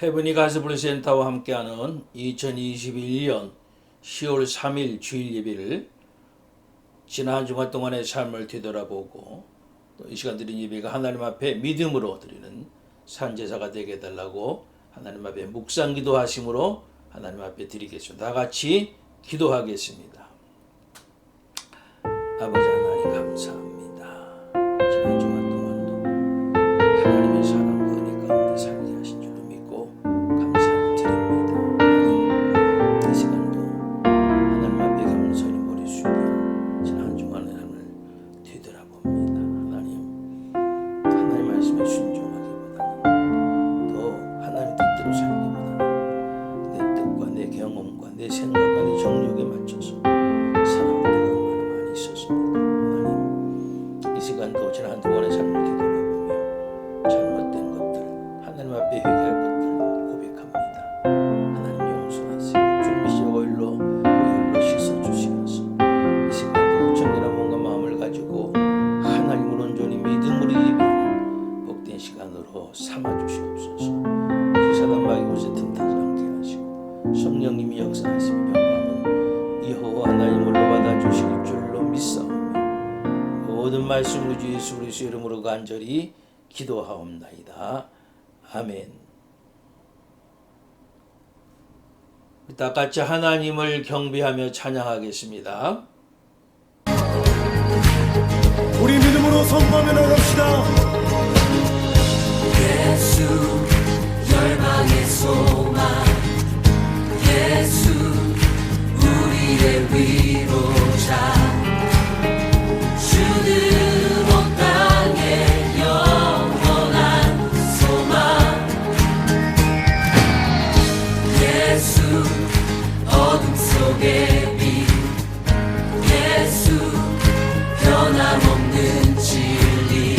헤브니 가스플 센터와 함께하는 2021년 10월 3일 주일 예배를 지난 한 주간 동안의 삶을 되돌아보고 또 이 시간 드린 예배가 하나님 앞에 믿음으로 드리는 산제사가 되게 해달라고 하나님 앞에 묵상 기도하심으로 하나님 앞에 드리겠습니다. 다 같이 기도하겠습니다. 아버지 하나님 감사합니다. 지난 주간 동안도 하나님의 사랑과 은혜 가운데 살게 하신 줄로 믿고 감사를 드립니다. 하나님 이 시간도 하나님 앞에 겸손히 머리 숙여 지난 한 주간의 삶을 되돌아봅니다. 하나님 말씀에 순종하기보다는 또 하나님 뜻대로 살기보다는 내 뜻과 내 경험과 내 생각과 내 정욕에 맞춰서 살아올 때가 얼마나 많이 있었습니까? 하나님 이 시간도 지난 한 주간의 삶을 되돌아보며 잘못된 것들 하나님 앞에 회개할 것들 고백합니다. 하나님 용서하시고 주님의 시 오일로 씻어주시면서 이 시간도 정결한 몸과 마음을 가지고 하나님을 온전히 믿음으로 예배하는 복된 시간으로 삼아주시옵소서. 사단마귀 곳에 틈타지 않게 하시고 성령님이 역사하시며 병감은 여호와 하나님으로 받아주실 줄로 믿사오며 모든 말씀으로 주 예수 그리스도 이름으로 간절히 기도하옵나이다. 아멘. 다 같이 하나님을 경배하며 찬양하겠습니다. 우리 믿음으로 선포하며 나갑시다. 예수 열방의 소망 예수 우리의 위로자 주는 온 땅의 영원한 소망 예수 어둠 속의 빛 예수 변함없는 진리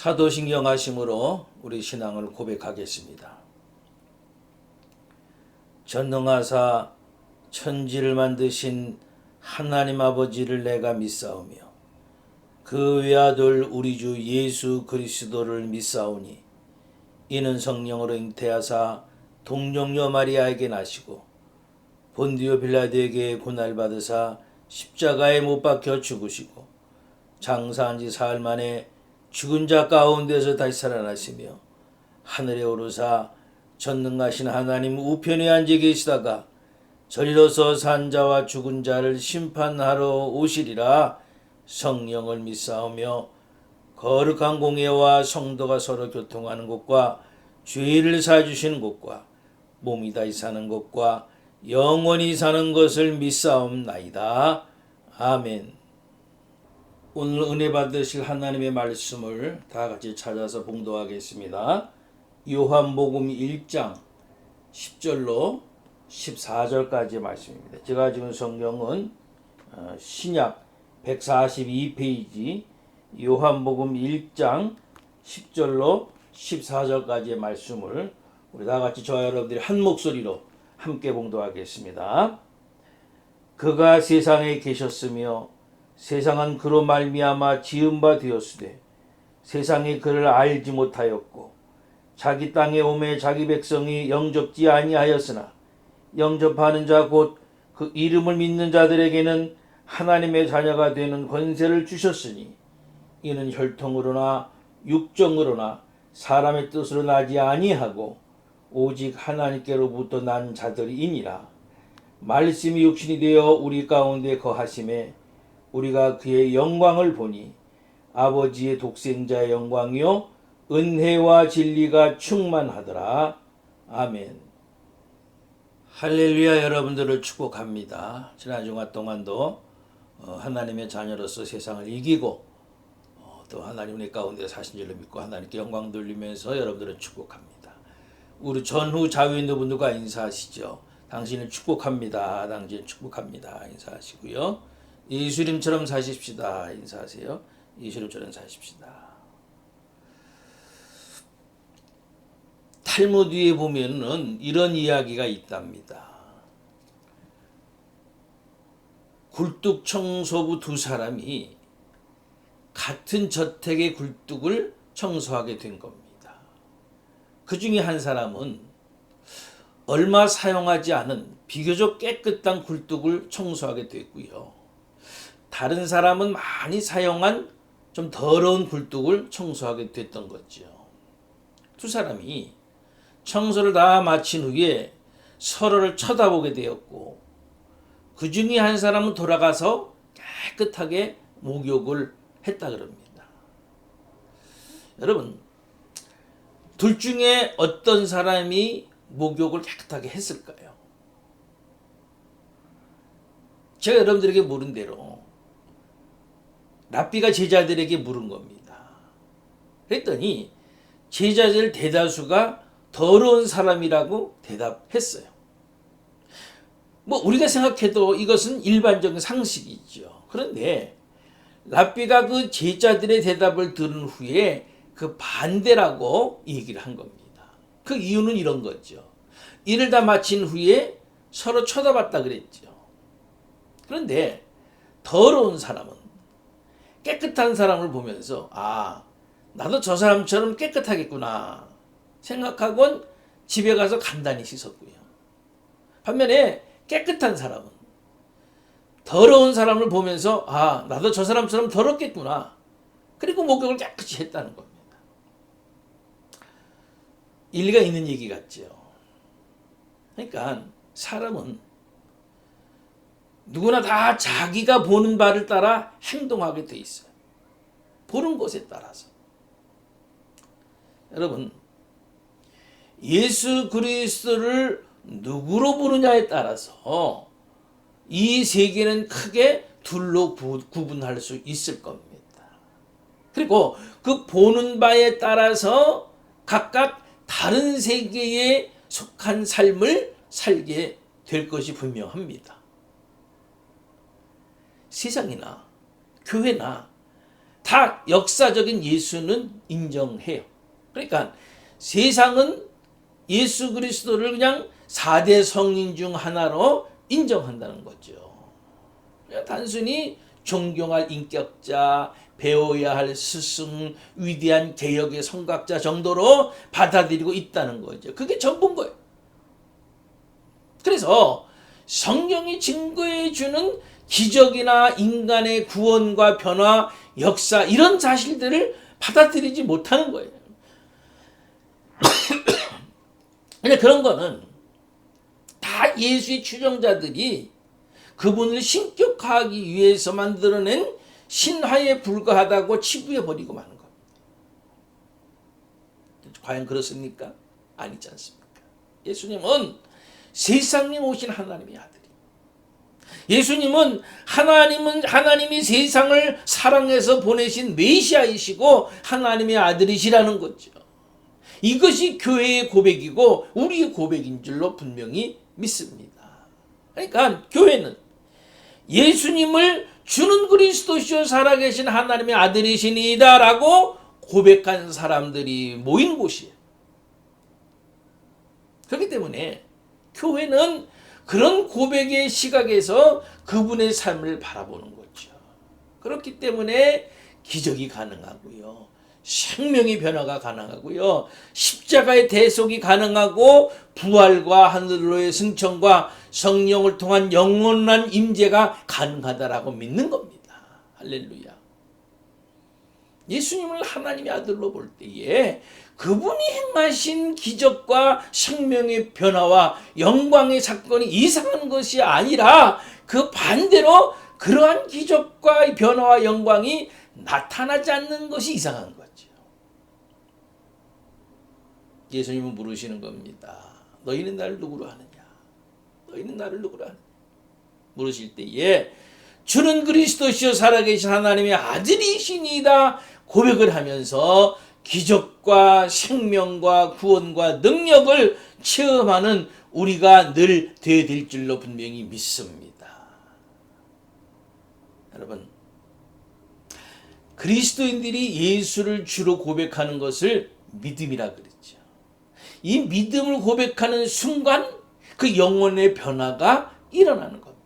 사도신경하심으로 우리 신앙을 고백하겠습니다. 전능하사 천지를 만드신 하나님 아버지를 내가 믿사오며 그 외아들 우리 주 예수 그리스도를 믿사오니 이는 성령으로 잉태하사 동정녀 마리아에게 나시고 본디오 빌라도에게 고날 받으사 십자가에 못 박혀 죽으시고 장사한 지 사흘 만에 죽은 자 가운데서 다시 살아나시며 하늘에 오르사 전능하신 하나님 우편에 앉아 계시다가 저리로서 산 자와 죽은 자를 심판하러 오시리라. 성령을 믿사오며 거룩한 공예와 성도가 서로 교통하는 곳과 죄를 사주시는 곳과 몸이 다시 사는 곳과 영원히 사는 것을 믿사옵나이다. 아멘. 오늘 은혜 받으실 하나님의 말씀을 다 같이 찾아서 봉독하겠습니다. 요한복음 1장 10절로 14절까지의 말씀입니다. 제가 지금 성경은 신약 142페이지 요한복음 1장 10절로 14절까지의 말씀을 우리 다 같이 저와 여러분들이 한 목소리로 함께 봉독하겠습니다. 그가 세상에 계셨으며 세상은 그로 말미암아 지은 바 되었으되 세상이 그를 알지 못하였고 자기 땅에 오매 자기 백성이 영접지 아니하였으나 영접하는 자 곧 그 이름을 믿는 자들에게는 하나님의 자녀가 되는 권세를 주셨으니 이는 혈통으로나 육정으로나 사람의 뜻으로 나지 아니하고 오직 하나님께로부터 난 자들이니라. 말씀이 육신이 되어 우리 가운데 거하심에 우리가 그의 영광을 보니 아버지의 독생자의 영광이요 은혜와 진리가 충만하더라. 아멘. 할렐루야. 여러분들을 축복합니다. 지난 주간 동안도 하나님의 자녀로서 세상을 이기고 또 하나님 내 가운데 사신 줄로 믿고 하나님께 영광 돌리면서 여러분들을 축복합니다. 우리 전후 자유에 있는 분들과 인사하시죠. 당신을 축복합니다. 당신 축복합니다. 인사하시고요. 예수님처럼 사십시다. 인사하세요. 예수님처럼 사십시다. 탈무드에 보면은 이런 이야기가 있답니다. 굴뚝 청소부 두 사람이 같은 저택의 굴뚝을 청소하게 된 겁니다. 그 중에 한 사람은 얼마 사용하지 않은 비교적 깨끗한 굴뚝을 청소하게 됐고요. 다른 사람은 많이 사용한 좀 더러운 굴뚝을 청소하게 됐던 거죠. 두 사람이 청소를 다 마친 후에 서로를 쳐다보게 되었고 그 중에 한 사람은 돌아가서 깨끗하게 목욕을 했다 그럽니다. 여러분, 둘 중에 어떤 사람이 목욕을 깨끗하게 했을까요? 제가 여러분들에게 물은 대로 랍비가 제자들에게 물은 겁니다. 그랬더니 제자들 대다수가 더러운 사람이라고 대답했어요. 우리가 생각해도 이것은 일반적인 상식이죠. 그런데 랍비가 그 제자들의 대답을 들은 후에 그 반대라고 얘기를 한 겁니다. 그 이유는 이런 거죠. 일을 다 마친 후에 서로 쳐다봤다 그랬죠. 그런데 더러운 사람은 깨끗한 사람을 보면서 나도 저 사람처럼 깨끗하겠구나 생각하곤 집에 가서 간단히 씻었고요. 반면에 깨끗한 사람은 더러운 사람을 보면서 나도 저 사람처럼 더럽겠구나. 그리고 목욕을 깨끗이 했다는 겁니다. 일리가 있는 얘기 같죠. 그러니까 사람은 누구나 다 자기가 보는 바를 따라 행동하게 돼 있어요. 보는 것에 따라서. 여러분, 예수 그리스도를 누구로 부르냐에 따라서 이 세계는 크게 둘로 구분할 수 있을 겁니다. 그리고 그 보는 바에 따라서 각각 다른 세계에 속한 삶을 살게 될 것이 분명합니다. 세상이나 교회나 다 역사적인 예수는 인정해요. 그러니까 세상은 예수 그리스도를 그냥 4대 성인 중 하나로 인정한다는 거죠. 단순히 존경할 인격자, 배워야 할 스승, 위대한 개혁의 성각자 정도로 받아들이고 있다는 거죠. 그게 전부인 거예요. 그래서 성경이 증거해 주는 기적이나 인간의 구원과 변화, 역사 이런 사실들을 받아들이지 못하는 거예요. 근데 그런 거는 다 예수의 추종자들이 그분을 신격화하기 위해서 만들어낸 신화에 불과하다고 치부해 버리고 마는 겁니다. 과연 그렇습니까? 아니지 않습니까? 예수님은 세상에 오신 하나님의 아들이. 예수님은 하나님이 세상을 사랑해서 보내신 메시아이시고 하나님의 아들이시라는 거죠. 이것이 교회의 고백이고 우리의 고백인 줄로 분명히 믿습니다. 그러니까 교회는 예수님을 주는 그리스도시요 살아계신 하나님의 아들이시니이다 라고 고백한 사람들이 모인 곳이에요. 그렇기 때문에 교회는 그런 고백의 시각에서 그분의 삶을 바라보는 거죠. 그렇기 때문에 기적이 가능하고요. 생명의 변화가 가능하고요. 십자가의 대속이 가능하고 부활과 하늘로의 승천과 성령을 통한 영원한 임재가 가능하다라고 믿는 겁니다. 할렐루야. 예수님을 하나님의 아들로 볼 때에 그분이 행하신 기적과 생명의 변화와 영광의 사건이 이상한 것이 아니라 그 반대로 그러한 기적과 변화와 영광이 나타나지 않는 것이 이상한 거죠. 예수님은 물으시는 겁니다. 너희는 나를 누구로 하느냐? 너희는 나를 누구로 하느냐? 물으실 때에 주는 그리스도시요 살아계신 하나님의 아들이시니이다 고백을 하면서 기적과 생명과 구원과 능력을 체험하는 우리가 늘 되어야 될 줄로 분명히 믿습니다. 여러분, 그리스도인들이 예수를 주로 고백하는 것을 믿음이라 그랬죠. 이 믿음을 고백하는 순간 그 영혼의 변화가 일어나는 겁니다.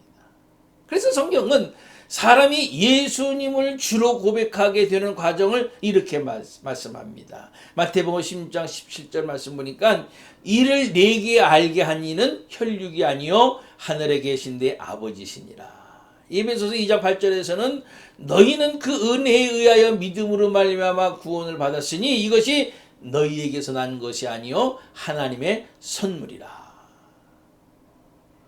그래서 성경은 사람이 예수님을 주로 고백하게 되는 과정을 이렇게 말씀합니다. 마태복음 16장 17절 말씀 보니까 이를 내게 알게 한 이는 혈육이 아니요 하늘에 계신 내 아버지시니라. 에베소서 2장 8절에서는 너희는 그 은혜에 의하여 믿음으로 말미암아 구원을 받았으니 이것이 너희에게서 난 것이 아니요 하나님의 선물이라.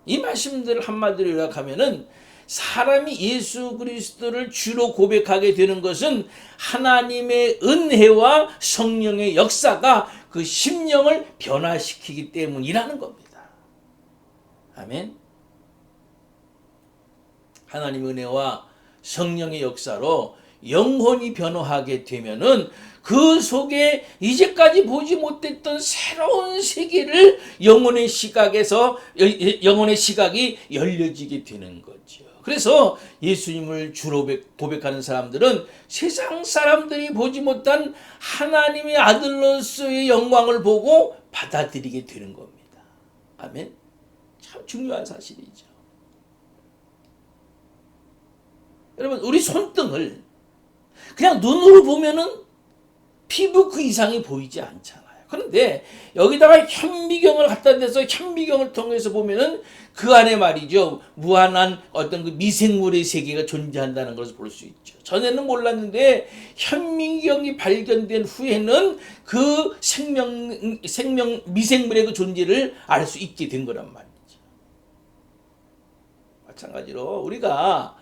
이 말씀들을 한마디로 요약하면은 사람이 예수 그리스도를 주로 고백하게 되는 것은 하나님의 은혜와 성령의 역사가 그 심령을 변화시키기 때문이라는 겁니다. 아멘. 하나님의 은혜와 성령의 역사로 영혼이 변화하게 되면은 그 속에 이제까지 보지 못했던 새로운 세계를 영혼의 시각이 열려지게 되는 거죠. 그래서 예수님을 주로 고백하는 사람들은 세상 사람들이 보지 못한 하나님의 아들로서의 영광을 보고 받아들이게 되는 겁니다. 아멘. 참 중요한 사실이죠. 여러분, 우리 손등을 그냥 눈으로 보면은 피부 그 이상이 보이지 않잖아요. 그런데 여기다가 현미경을 갖다 대서 현미경을 통해서 보면은 그 안에 말이죠, 무한한 어떤 그 미생물의 세계가 존재한다는 것을 볼 수 있죠. 전에는 몰랐는데 현미경이 발견된 후에는 그 미생물의 그 존재를 알 수 있게 된 거란 말이죠. 마찬가지로 우리가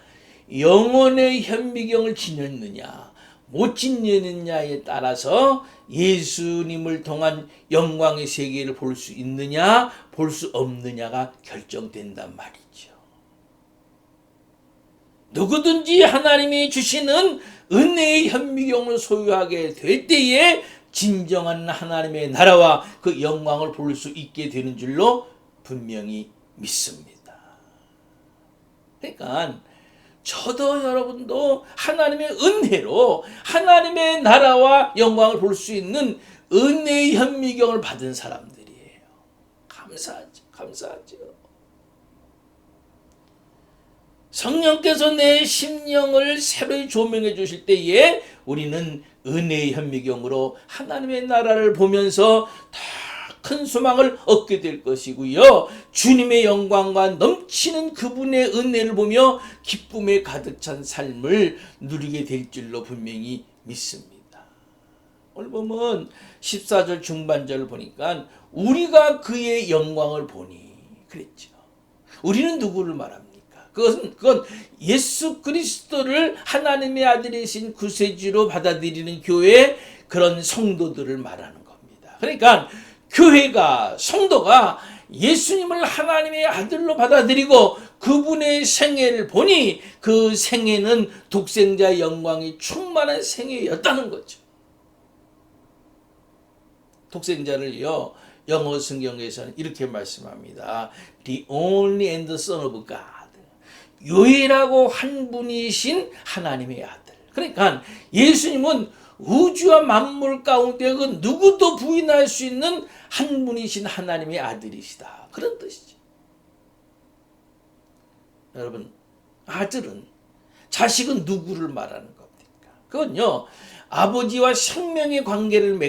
영혼의 현미경을 지녔느냐 못 지느냐에 따라서 예수님을 통한 영광의 세계를 볼 수 있느냐 볼 수 없느냐가 결정된단 말이죠. 누구든지 하나님이 주시는 은혜의 현미경을 소유하게 될 때에 진정한 하나님의 나라와 그 영광을 볼 수 있게 되는 줄로 분명히 믿습니다. 그러니까 저도 여러분도 하나님의 은혜로 하나님의 나라와 영광을 볼 수 있는 은혜의 현미경을 받은 사람들이에요. 감사하죠. 성령께서 내 심령을 새로이 조명해 주실 때에 우리는 은혜의 현미경으로 하나님의 나라를 보면서 더 큰 소망을 얻게 될 것이고요. 주님의 영광과 넘치는 그분의 은혜를 보며 기쁨에 가득 찬 삶을 누리게 될 줄로 분명히 믿습니다. 오늘 보면 14절 중반절을 보니까 우리가 그의 영광을 보니 그랬죠. 우리는 누구를 말합니까? 그건 예수 그리스도를 하나님의 아들이신 구세주로 받아들이는 교회 그런 성도들을 말하는 겁니다. 그러니까 교회가 성도가 예수님을 하나님의 아들로 받아들이고 그분의 생애를 보니 그 생애는 독생자의 영광이 충만한 생애였다는 거죠. 독생자를요, 영어 성경에서는 이렇게 말씀합니다. The only and the Son of God. 유일하고 한 분이신 하나님의 아들. 그러니까 예수님은 우주와 만물 가운데 그 누구도 부인할 수 있는 한 분이신 하나님의 아들이시다. 그런 뜻이죠. 여러분, 아들은, 자식은 누구를 말하는 겁니까? 그건요, 아버지와 생명의 관계를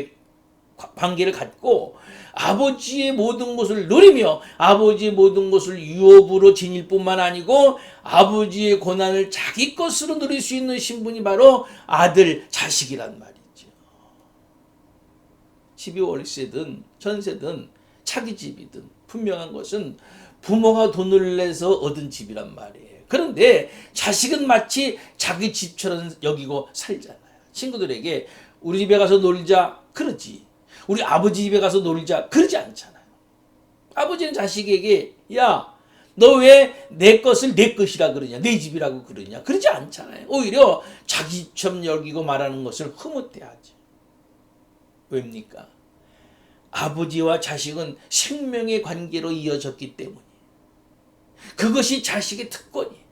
갖고 아버지의 모든 것을 누리며 아버지의 모든 것을 유업으로 지닐 뿐만 아니고 아버지의 고난을 자기 것으로 누릴 수 있는 신분이 바로 아들, 자식이란 말이죠. 집이 월세든 전세든 차기 집이든 분명한 것은 부모가 돈을 내서 얻은 집이란 말이에요. 그런데 자식은 마치 자기 집처럼 여기고 살잖아요. 친구들에게 우리 집에 가서 놀자 그러지. 우리 아버지 집에 가서 놀자 그러지 않잖아요. 아버지는 자식에게 야, 너 왜 내 것을 내 것이라 그러냐, 내 집이라고 그러냐, 그러지 않잖아요. 오히려 자기 집처럼 여기고 말하는 것을 흐뭇해하죠. 왜입니까? 아버지와 자식은 생명의 관계로 이어졌기 때문이에요. 그것이 자식의 특권이에요.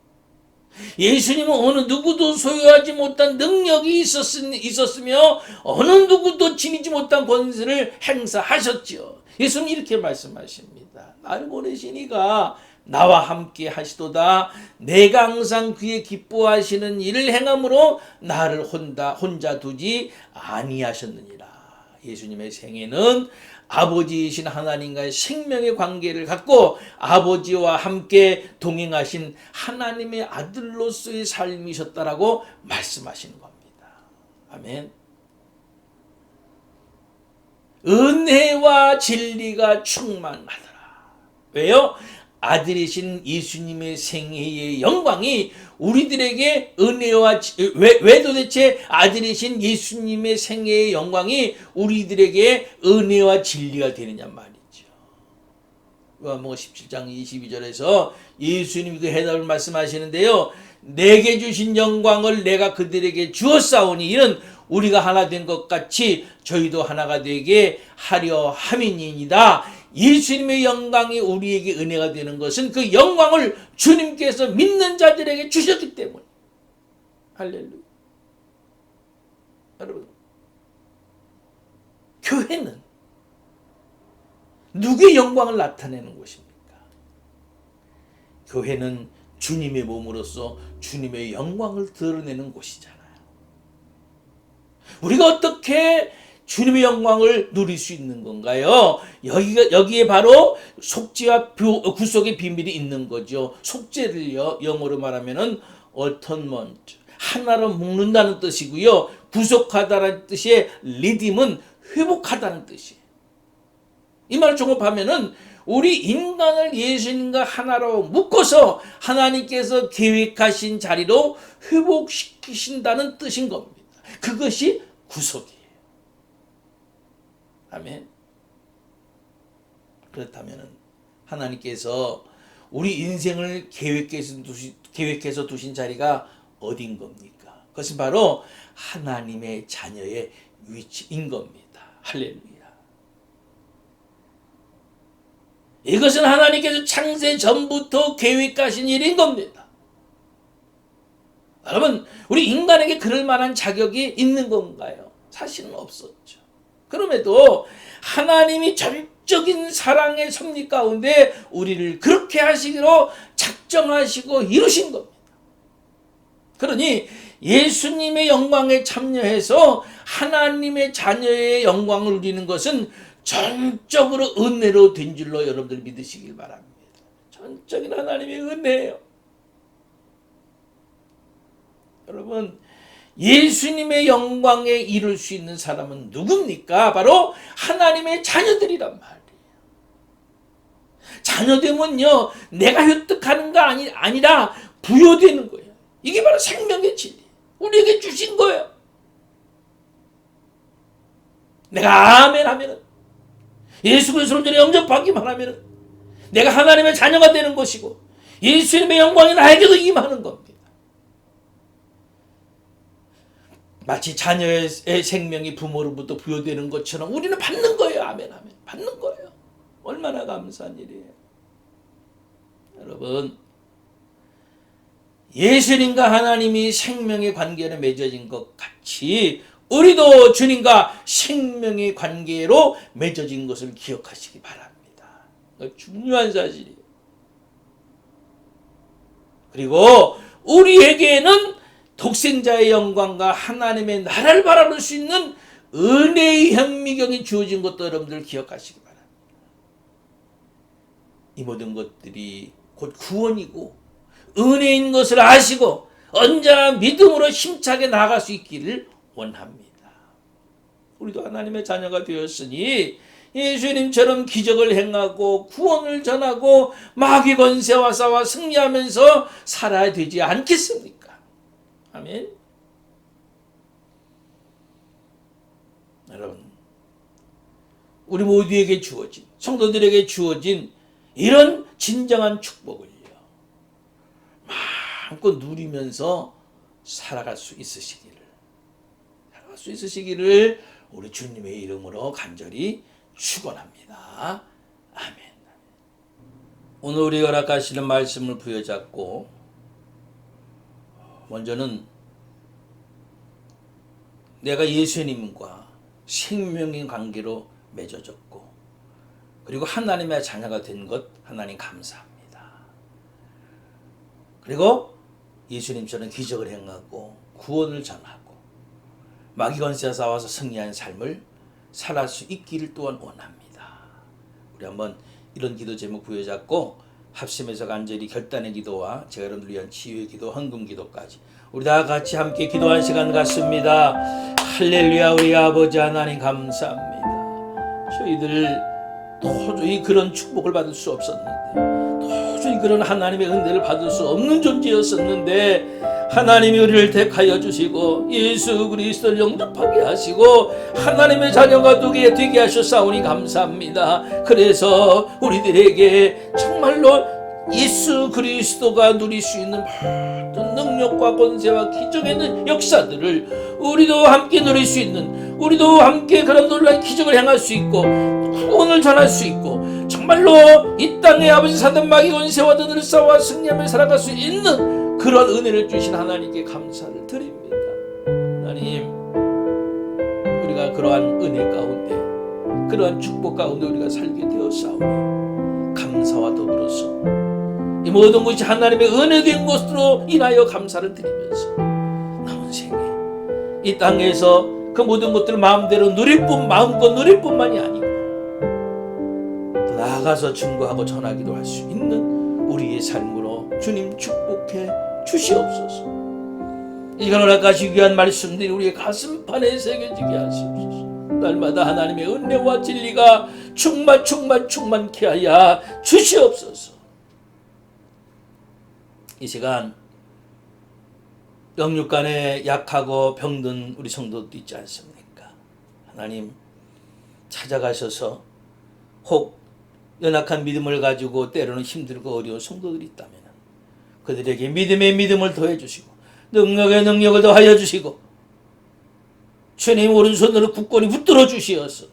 예수님은 어느 누구도 소유하지 못한 능력이 있었으며 어느 누구도 지니지 못한 권세를 행사하셨죠. 예수님 이렇게 말씀하십니다. 나를 보내신 이가 나와 함께 하시도다. 내가 항상 그의 기뻐하시는 일을 행함으로 나를 혼자 두지 아니하셨느니라. 예수님의 생애는 아버지이신 하나님과의 생명의 관계를 갖고 아버지와 함께 동행하신 하나님의 아들로서의 삶이셨다라고 말씀하시는 겁니다. 아멘. 은혜와 진리가 충만하더라. 왜요? 아들이신 예수님의 생애의 영광이 우리들에게 은혜와 왜 도대체 아들이신 예수님의 생애의 영광이 우리들에게 은혜와 진리가 되느냐 말이죠. 요한복음 17장 22절에서 예수님이 그 해답을 말씀하시는데요. 내게 주신 영광을 내가 그들에게 주었사오니 이는 우리가 하나 된 것 같이 저희도 하나가 되게 하려 함이니이다. 예수님의 영광이 우리에게 은혜가 되는 것은 그 영광을 주님께서 믿는 자들에게 주셨기 때문에. 할렐루야. 여러분, 교회는 누구의 영광을 나타내는 곳입니까? 교회는 주님의 몸으로서 주님의 영광을 드러내는 곳이잖아요. 우리가 어떻게 주님의 영광을 누릴 수 있는 건가요? 여기에 바로 속죄와 구속의 비밀이 있는 거죠. 속죄를요, 영어로 말하면은 atonement, 하나로 묶는다는 뜻이고요. 구속하다는 뜻의 redeem은 회복하다는 뜻이에요. 이 말을 종합하면은 우리 인간을 예수님과 하나로 묶어서 하나님께서 계획하신 자리로 회복시키신다는 뜻인 겁니다. 그것이 구속이에요. 아멘. 그렇다면 하나님께서 우리 인생을 계획해서 두신 자리가 어딘 겁니까? 그것은 바로 하나님의 자녀의 위치인 겁니다. 할렐루야. 이것은 하나님께서 창세 전부터 계획하신 일인 겁니다. 여러분, 우리 인간에게 그럴 만한 자격이 있는 건가요? 사실은 없었죠. 그럼에도 하나님이 전적인 사랑의 섭리 가운데 우리를 그렇게 하시기로 작정하시고 이루신 겁니다. 그러니 예수님의 영광에 참여해서 하나님의 자녀의 영광을 누리는 것은 전적으로 은혜로 된 줄로 여러분들 믿으시길 바랍니다. 전적인 하나님의 은혜예요. 여러분, 예수님의 영광에 이룰 수 있는 사람은 누굽니까? 바로 하나님의 자녀들이란 말이에요. 자녀되면요, 내가 획득하는 거 아니라 부여되는 거예요. 이게 바로 생명의 진리. 우리에게 주신 거예요. 내가 아멘 하면은, 예수 그리스도를 전에 영접하기만 하면은 내가 하나님의 자녀가 되는 것이고 예수님의 영광이 나에게도 임하는 겁니다. 마치 자녀의 생명이 부모로부터 부여되는 것처럼 우리는 받는 거예요. 아멘 아멘. 받는 거예요. 얼마나 감사한 일이에요. 여러분, 예수님과 하나님이 생명의 관계로 맺어진 것 같이 우리도 주님과 생명의 관계로 맺어진 것을 기억하시기 바랍니다. 중요한 사실이에요. 그리고 우리에게는 독생자의 영광과 하나님의 나라를 바라볼 수 있는 은혜의 현미경이 주어진 것도 여러분들 기억하시기 바랍니다. 이 모든 것들이 곧 구원이고 은혜인 것을 아시고 언제나 믿음으로 힘차게 나아갈 수 있기를 원합니다. 우리도 하나님의 자녀가 되었으니 예수님처럼 기적을 행하고 구원을 전하고 마귀 권세와 싸워 승리하면서 살아야 되지 않겠습니까? 아멘. 여러분, 우리 모두에게 주어진, 성도들에게 주어진 이런 진정한 축복을요, 마음껏 누리면서 살아갈 수 있으시기를 우리 주님의 이름으로 간절히 축원합니다. 아멘. 오늘 우리 허락하시는 말씀을 부여잡고 먼저는 내가 예수님과 생명의 관계로 맺어졌고 그리고 하나님의 자녀가 된 것 하나님 감사합니다. 그리고 예수님처럼 기적을 행하고 구원을 전하고 마귀 권세가 싸워서 승리하는 삶을 살아갈 수 있기를 또한 원합니다. 우리 한번 이런 기도 제목 부여잡고 합심해서 간절히 결단의 기도와 제가 여러분들 위한 치유의 기도, 헌금 기도까지 우리 다 같이 함께 기도하는 시간 같습니다. 할렐루야. 우리 아버지 하나님 감사합니다. 저희들 도저히 그런 축복을 받을 수 없었는데, 도저히 그런 하나님의 은혜를 받을 수 없는 존재였었는데 하나님이 우리를 택하여 주시고 예수 그리스도를 영접하게 하시고 하나님의 자녀가 되게 하셨사오니 감사합니다. 그래서 우리들에게 정말로 예수 그리스도가 누릴 수 있는 모든 능력과 권세와 기적의 있는 역사들을 우리도 함께 누릴 수 있는, 우리도 함께 그런 놀라운 기적을 행할 수 있고 구원을 전할 수 있고 정말로 이 땅에 아버지 사단 마귀 권세와 늘 싸워 승리하며 살아갈 수 있는 그런 은혜를 주신 하나님께 감사를 드립니다. 하나님, 우리가 그러한 은혜 가운데, 그러한 축복 가운데 우리가 살게 되었사오니 감사와 더불어서 이 모든 것이 하나님의 은혜된 것으로 인하여 감사를 드리면서 남은 생에 이 땅에서 그 모든 것들을 마음대로 마음껏 누릴 뿐만이 아니고 더 나아가서 증거하고 전하기도 할 수 있는 우리의 삶으로 주님 축복해 주시옵소서. 이간 허락하시기 위한 말씀들이 우리의 가슴판에 새겨지게 하시옵소서. 날마다 하나님의 은혜와 진리가 충만케 하여 주시옵소서. 이 시간 영육간에 약하고 병든 우리 성도도 있지 않습니까? 하나님 찾아가셔서 혹 연약한 믿음을 가지고 때로는 힘들고 어려운 성도들이 있다면 그들에게 믿음의 믿음을 더해 주시고 능력의 능력을 더하여 주시고 주님 오른손으로 굳건히 붙들어 주시어서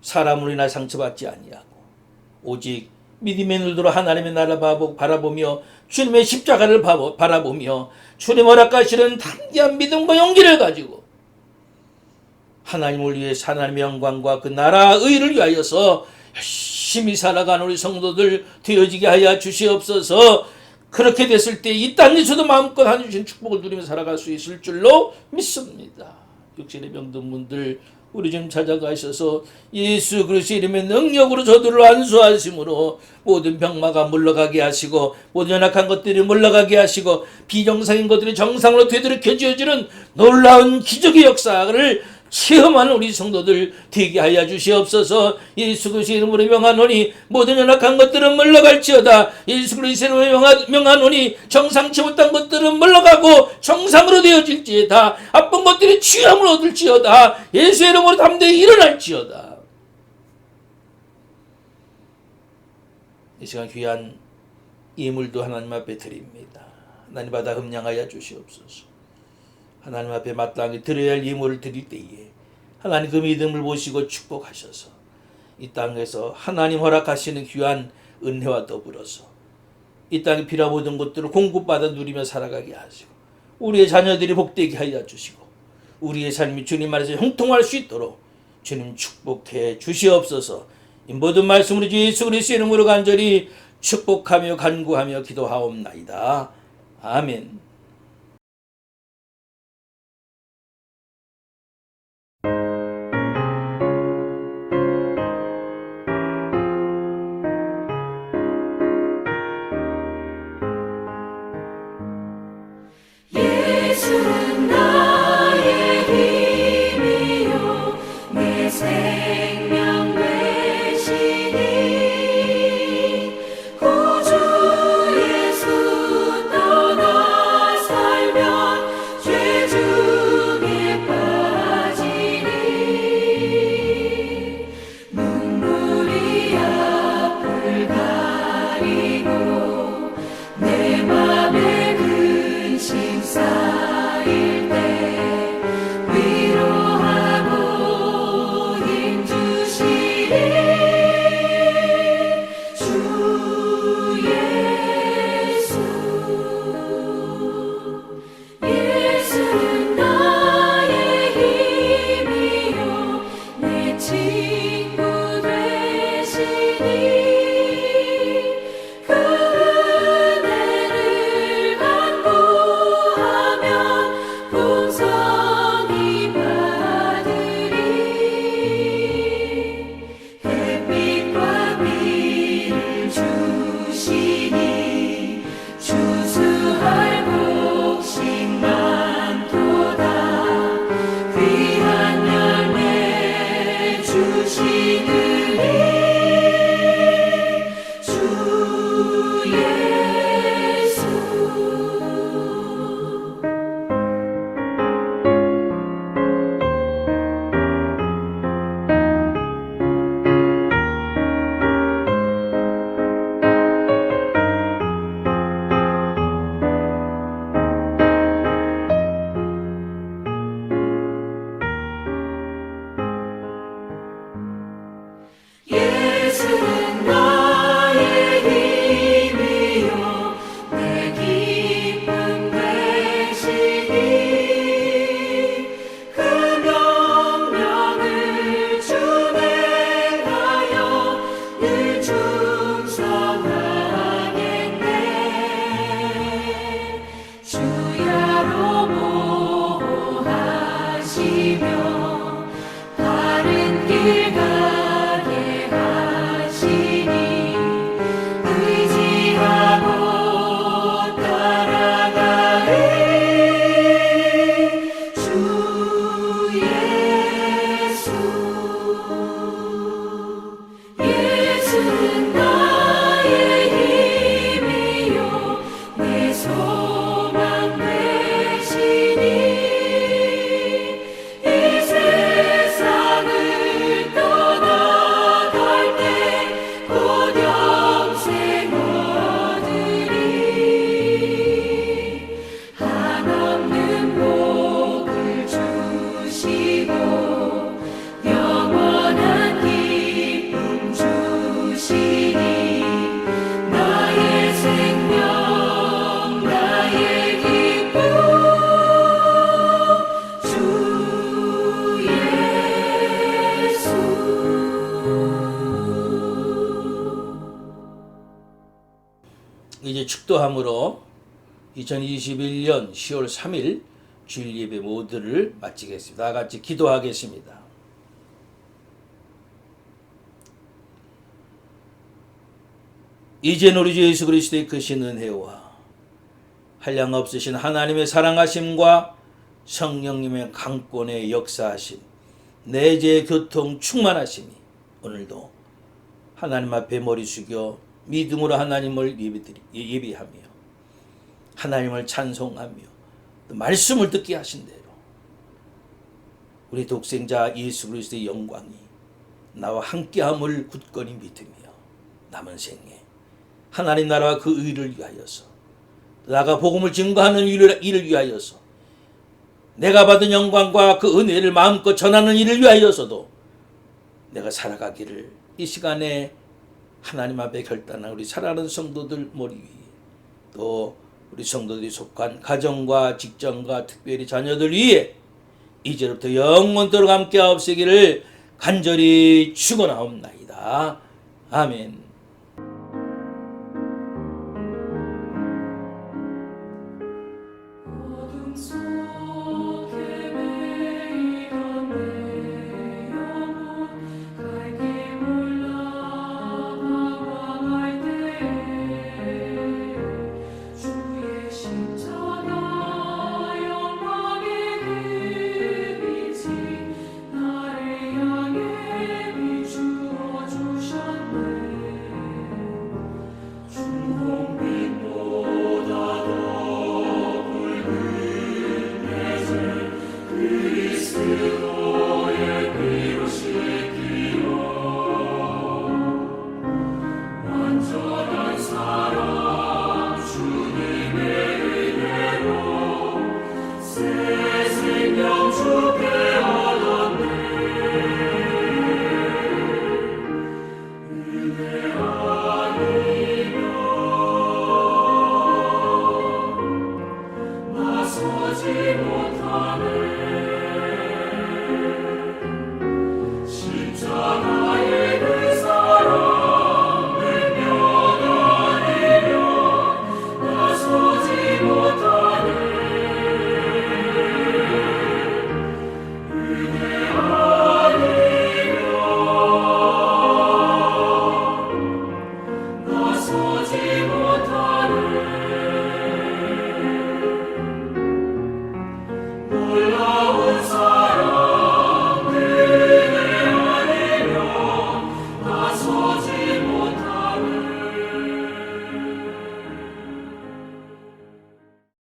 사람으로 인하 상처받지 아니하고 오직 믿음의 눈으로 하나님의 나라를 바라보며 주님의 십자가를 바라보며 주님 허락하시는 담대한 믿음과 용기를 가지고 하나님을 위해서 하나님의 영광과 그 나라 의를 위하여서 열심히 살아가는 우리 성도들 되어지게 하여 주시옵소서. 그렇게 됐을 때 이 땅에서도 마음껏 하나님 주신 축복을 누리며 살아갈 수 있을 줄로 믿습니다. 육신의 병든 분들 우리 지금 찾아가셔서 예수 그리스도의 이름의 능력으로 저들을 안수하심으로 모든 병마가 물러가게 하시고 모든 연약한 것들이 물러가게 하시고 비정상인 것들이 정상으로 되돌이켜 지어지는 놀라운 기적의 역사를 체험하는 우리 성도들 되게 하여 주시옵소서. 예수 그리스도의 이름으로 명하노니 모든 연약한 것들은 물러갈지어다. 예수 그리스도의 이름으로 명하노니 정상치 못한 것들은 물러가고 정상으로 되어질지어다. 아픈 것들이 취함을 얻을지어다. 예수의 이름으로 담대히 일어날지어다. 이 시간 귀한 예물도 하나님 앞에 드립니다. 하나님 받아 흠량하여 주시옵소서. 하나님 앞에 마땅히 드려야 할 예물을 드릴 때에 하나님 그 믿음을 보시고 축복하셔서 이 땅에서 하나님 허락하시는 귀한 은혜와 더불어서 이 땅에 필요한 모든 것들을 공급받아 누리며 살아가게 하시고 우리의 자녀들이 복되게 하여 주시고 우리의 삶이 주님 안에서 형통할 수 있도록 주님 축복해 주시옵소서. 이 모든 말씀으로 예수 그리스도의 이름으로 간절히 축복하며 간구하며 기도하옵나이다. 아멘. 예수는 나의 힘이요 내 생명 되시니 구주 예수 떠나 살면 죄 중에 빠지니 눈물이 앞을 가리고 내 맘에 근심 쌓일 때 위로하고 힘 주시리 주 예수. 예수는 나의 힘이요 내 친구 되시니 그 은혜를 간구하면 풍성히 받으리. 햇빛과 비를 주시니 추수할 곡식 많도다. 귀한 열매 주시느니 주 예수. 예수는 나의 힘이요 내 기쁨 되시니 그 명령을 준행하여 늘 충성하겠네. 주야로 보호하시며 바른 길 가게 하시니 의지하고 따라가리 주 예수. 예수는 나의 힘이요 내 소망 되시니 이 세상을 떠나 이제 축도함으로 2021년 10월 3일 주일 예배 모두를 마치겠습니다. 다 같이 기도하겠습니다. 이제 우리 주 예수 그리스도의 크신 은혜와 한량없으신 하나님의 사랑하심과 성령님의 강권의 역사하심, 내재 교통 충만하심이 오늘도 하나님 앞에 머리 숙여 믿음으로 하나님을 예배하며 하나님을 찬송하며 또 말씀을 듣게 하신 대로 우리 독생자 예수 그리스도의 영광이 나와 함께함을 굳건히 믿으며 남은 생에 하나님 나라와 그 의를 위하여서 나가 복음을 증거하는 일을 위하여서 내가 받은 영광과 그 은혜를 마음껏 전하는 일을 위하여서도 내가 살아가기를 이 시간에 하나님 앞에 결단한 우리 사랑하는 성도들 머리 위에 또 우리 성도들이 속한 가정과 직장과 특별히 자녀들 위에 이제부터 영원토록 함께 하옵시기를 간절히 축원하옵나이다. 아멘.